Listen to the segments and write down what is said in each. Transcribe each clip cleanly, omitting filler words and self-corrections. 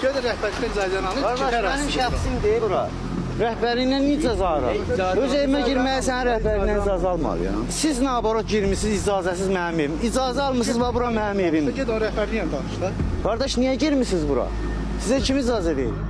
Gedir rəhbərlikdən icazəni alın. Qardaş, mənim şəxsimdir bura. Rəhbərindən niyə icazə alıram? Öz evimə girməyə sən rəhbərindən icazə almalıyam. Siz naborot girmişsiniz icazəsiz mənim evim. İcazə almışsınız və bura mənim evim. Ged o rəhbərliklə danış da. Qardaş, niyə girmişsiniz bura? Sizə kim icazə verir?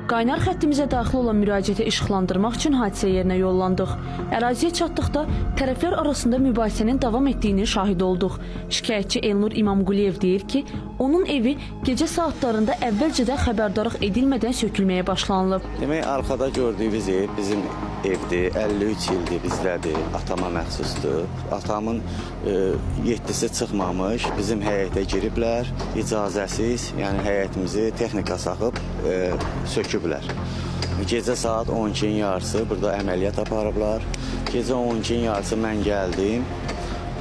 Qaynar xəttimizə daxil olan müraciəti işıqlandırmaq üçün hadisə yerinə yollandıq. Əraziyə çatdıqda tərəflər arasında mübahisənin davam etdiyinin şahid olduq. Şikayətçi Elnur İmamquliyev deyir ki, onun evi gecə saatlarında əvvəlcədən xəbərdarlıq edilmədən sökülməyə başlanılıb. Demək, arxada gördüyünüz ev bizim evdir, 53 ildir bizdədir, atama məxsusdur. Atamın 7-si çıxmamış, bizim həyətə giriblər, icazəsiz, yəni həyətimizi texnika saxıb söküblər. Gecə saat 12-nin yarısı burada əməliyyat aparıblar. Gecə 12-nin yarısı mən gəldim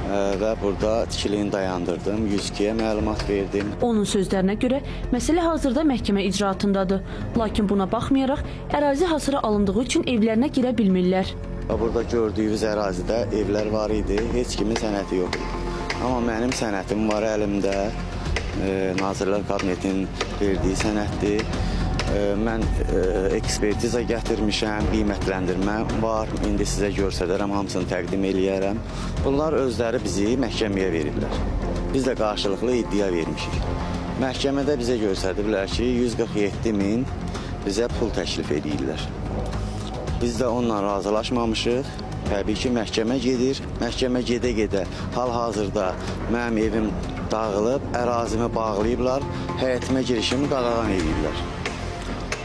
və burada tikiliyini dayandırdım, 102-yə məlumat verdim. Onun sözlərinə görə məsələ hazırda məhkəmə icraatındadır. Lakin buna baxmayaraq ərazi hasıra alındığı üçün evlərinə girə bilmirlər. Burada gördüyünüz ərazidə evlər var idi, heç kimin sənəti yox idi. Amma mənim sənətim var əlimdə, Nazirlər Kabinetinin verdiyi sənətdir. Mən ekspertiza gətirmişəm, qiymətləndirmə var. İndi sizə göstərərəm, hamısını təqdim eləyərəm. Bunlar özləri bizi məhkəməyə veriblər. Biz də qarşılıqlı iddia vermişik. Məhkəmədə bizə göstərdilər ki, 147 min bizə pul təklif edirlər. Biz də onunla razılaşmamışıq. Təbii ki, məhkəmə gedir. Məhkəmə gedə-gedə hal-hazırda mənim evim dağılıb, ərazimi bağlayıblar, həyətimə girişimi qadağan edirlər.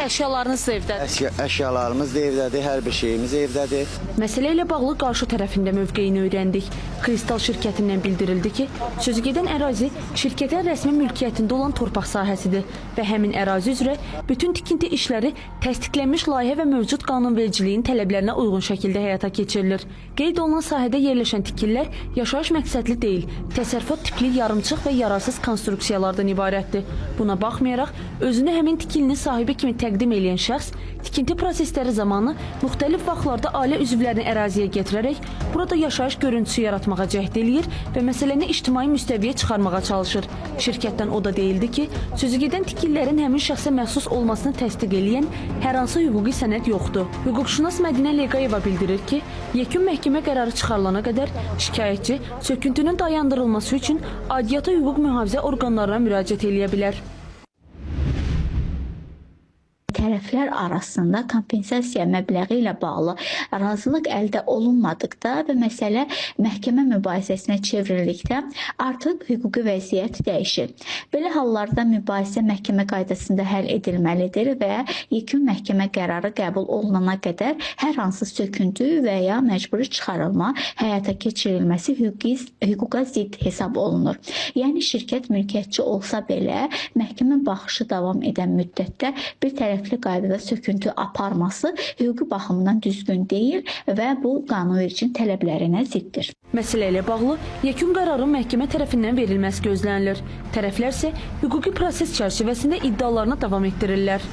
Əşyalarınız da evdədir. Əşyalarımız da evdədir, hər bir şeyimiz evdədir. Məsələ ilə bağlı qarşı tərəfində mövqeyini öyrəndik. Kristal şirkətindən bildirildi ki, sözügedən ərazi şirkətin rəsmi mülkiyyətində olan torpaq sahəsidir və həmin ərazi üzrə bütün tikinti işləri təsdiqlənmiş layihə və mövcud qanunvericiliyin tələblərinə uyğun şəkildə həyata keçirilir. Qeyd olunan sahədə yerləşən tikililər yaşayış məqsədli deyil, təsərrüfat tipli yarımçıq və yararsız konstruksiyalardan ibarətdir. Buna baxmayaraq, özünü həmin tikilinin sahibi kimi təqdim edən şəxs tikinti prosesləri zamanı müxtəlif vaxtlarda ailə üzvlərini əraziyə gətirərək burada yaşayış görüntüsü yaratmağa cəhd eləyir və məsələni ictimai müstəviyə çıxarmağa çalışır. Şirkətdən o da deyildi ki, sözügedən tikililərin həmin şəxsə məxsus olmasını təsdiq eləyən hər hansı hüquqi sənəd yoxdur. Hüquqşünas Mədinə Leqayeva bildirir ki, yekun məhkəmə qərarı çıxarılana qədər şikayətçi söküntünün dayandırılması üçün aidiyyatı hüquq mühafizə orqanlarına müraciət eləyə bilər. Tərəflər arasında kompensasiya məbləği ilə bağlı razılıq əldə olunmadıqda və məsələ məhkəmə mübahisəsinə çevrildikdə artıq hüquqi vəziyyət dəyişir. Belə hallarda mübahisə məhkəmə qaydasında həll edilməlidir və yekun məhkəmə qərarı qəbul olunana qədər hər hansı söküntü və ya məcburi çıxarılma həyata keçirilməsi hüquqa zidd hesab olunur. Yəni şirkət mülkiyyətçi olsa belə məhkəmə baxışı davam edən müddətdə bir tərəfli qaydada söküntü aparması hüquqi baxımdan düzgün deyil və bu qanunvericinin tələblərinə ziddir. Məsələ ilə bağlı yekun qərarın məhkəmə tərəfindən verilməsi gözlənilir. Tərəflər isə hüquqi proses çərçivəsində iddialarına davam etdirirlər.